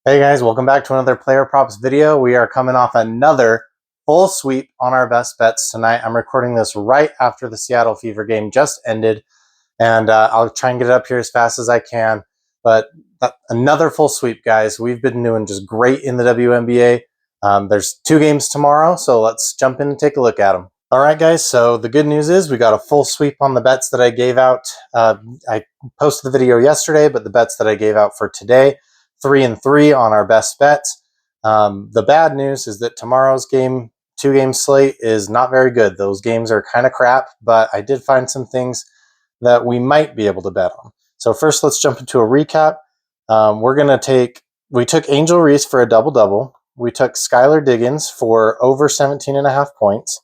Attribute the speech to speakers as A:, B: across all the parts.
A: Hey guys, welcome back to another player props video. We are coming off another full sweep on our best bets tonight. I'm recording this right after the Seattle Fever game just ended, and I'll try and get it up here as fast as I can. But another full sweep, guys. We've been doing just great in the WNBA. There's 2 games tomorrow, so let's jump in and take a look at them. All right, guys, so the good news is we got a full sweep on the bets that I gave out. I posted the video yesterday, but the bets that I gave out for today, 3-3 on our best bets. The bad news is that tomorrow's game, 2-game slate, is not very good. Those games are kind of crap, but I did find some things that we might be able to bet on. So first, let's jump into a recap. We took Angel Reese for a double-double. We took Skylar Diggins for over 17.5 points.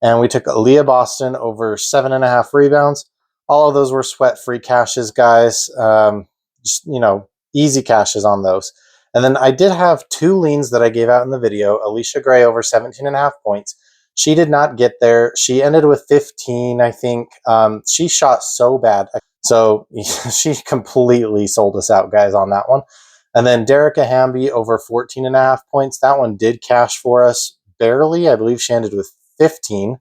A: And we took Aliyah Boston over 7.5 rebounds. All of those were sweat-free cashes, guys. Easy cashes on those. And then I did have 2 leans that I gave out in the video. Alicia Gray over 17.5 points. She did not get there. She ended with 15, I think. She shot so bad. So she completely sold us out, guys, on that one. And then Derica Hamby over 14.5 points. That one did cash for us barely. I believe she ended with 15.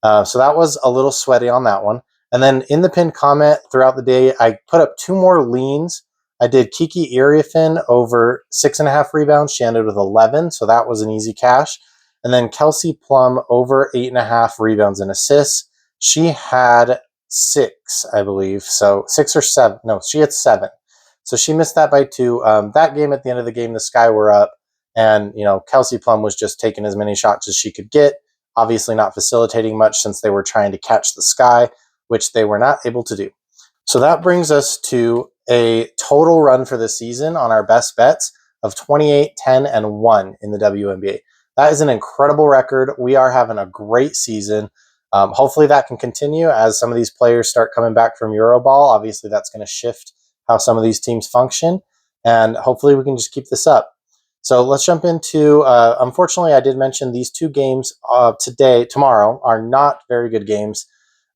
A: So that was a little sweaty on that one. And then in the pinned comment throughout the day, I put up 2 more leans. I did Kiki Iriafin over 6.5 rebounds. She ended with 11, so that was an easy cash. And then Kelsey Plum over 8.5 rebounds and assists. She had 6, I believe. So 6 or 7. No, she had 7. So she missed that by 2. That game, at the end of the game, the Sky were up. And, Kelsey Plum was just taking as many shots as she could get. Obviously not facilitating much since they were trying to catch the Sky, which they were not able to do. So that brings us to a total run for the season on our best bets of 28, 10, and 1 in the WNBA. That is an incredible record. We are having a great season. Hopefully that can continue as some of these players start coming back from Euroball. Obviously that's going to shift how some of these teams function, and hopefully we can just keep this up. So let's jump into, unfortunately, I did mention these 2 games tomorrow are not very good games.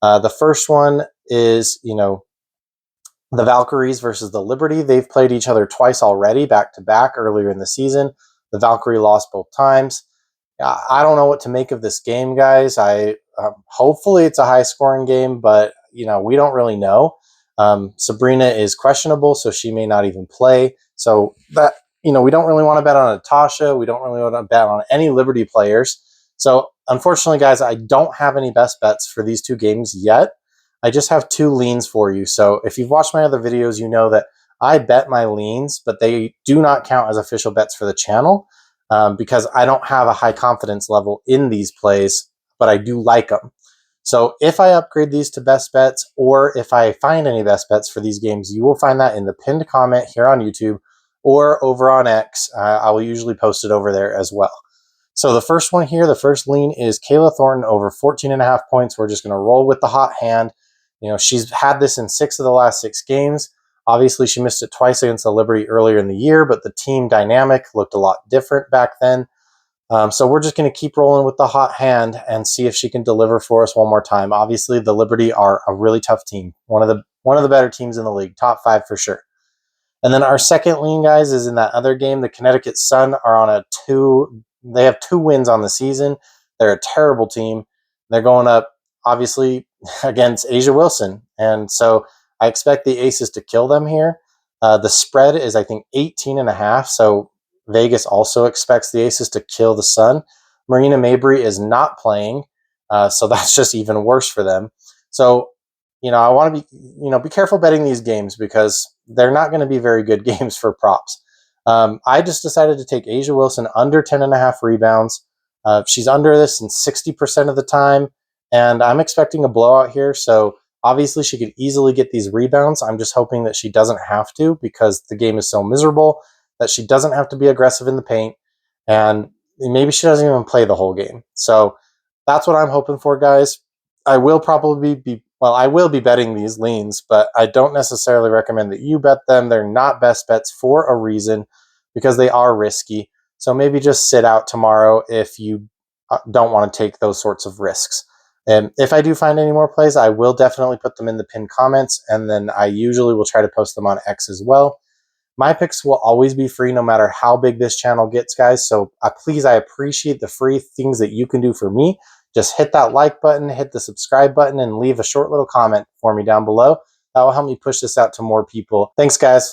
A: The first one is, the Valkyries versus the Liberty. They've played each other twice already, back-to-back, earlier in the season. The Valkyrie lost both times. I don't know what to make of this game, guys. Hopefully it's a high-scoring game, but, we don't really know. Sabrina is questionable, so she may not even play. So that, we don't really want to bet on Natasha. We don't really want to bet on any Liberty players. So unfortunately, guys, I don't have any best bets for these 2 games yet. I just have 2 leans for you. So if you've watched my other videos, you know that I bet my leans, but they do not count as official bets for the channel because I don't have a high confidence level in these plays, but I do like them. So if I upgrade these to best bets, or if I find any best bets for these games, you will find that in the pinned comment here on YouTube or over on X. I will usually post it over there as well. So the first one here, the first lean is Kayla Thornton over 14.5 points. We're just going to roll with the hot hand. She's had this in 6 of the last 6 games. Obviously, she missed it twice against the Liberty earlier in the year, but the team dynamic looked a lot different back then. So we're just going to keep rolling with the hot hand and see if she can deliver for us one more time. Obviously, the Liberty are a really tough team. One of the better teams in the league, top 5 for sure. And then our second lean, guys, is in that other game. The Connecticut Sun are on they have 2 wins on the season. They're a terrible team. They're going up, obviously, against Asia Wilson. And so I expect the Aces to kill them here. The spread is, I think, 18.5. So Vegas also expects the Aces to kill the Sun. Marina Mabry is not playing. So that's just even worse for them. So, I want to be careful betting these games because they're not going to be very good games for props. I just decided to take Asia Wilson under 10.5 rebounds. She's under this in 60% of the time, and I'm expecting a blowout here. So obviously she could easily get these rebounds. I'm just hoping that she doesn't have to because the game is so miserable that she doesn't have to be aggressive in the paint, and maybe she doesn't even play the whole game. So that's what I'm hoping for, guys. I will be betting these leans, but I don't necessarily recommend that you bet them. They're not best bets for a reason because they are risky. So maybe just sit out tomorrow if you don't want to take those sorts of risks. And if I do find any more plays, I will definitely put them in the pinned comments, and then I usually will try to post them on X as well. My picks will always be free no matter how big this channel gets, guys. So please, I appreciate the free things that you can do for me. Just hit that like button, hit the subscribe button, and leave a short little comment for me down below. That will help me push this out to more people. Thanks, guys.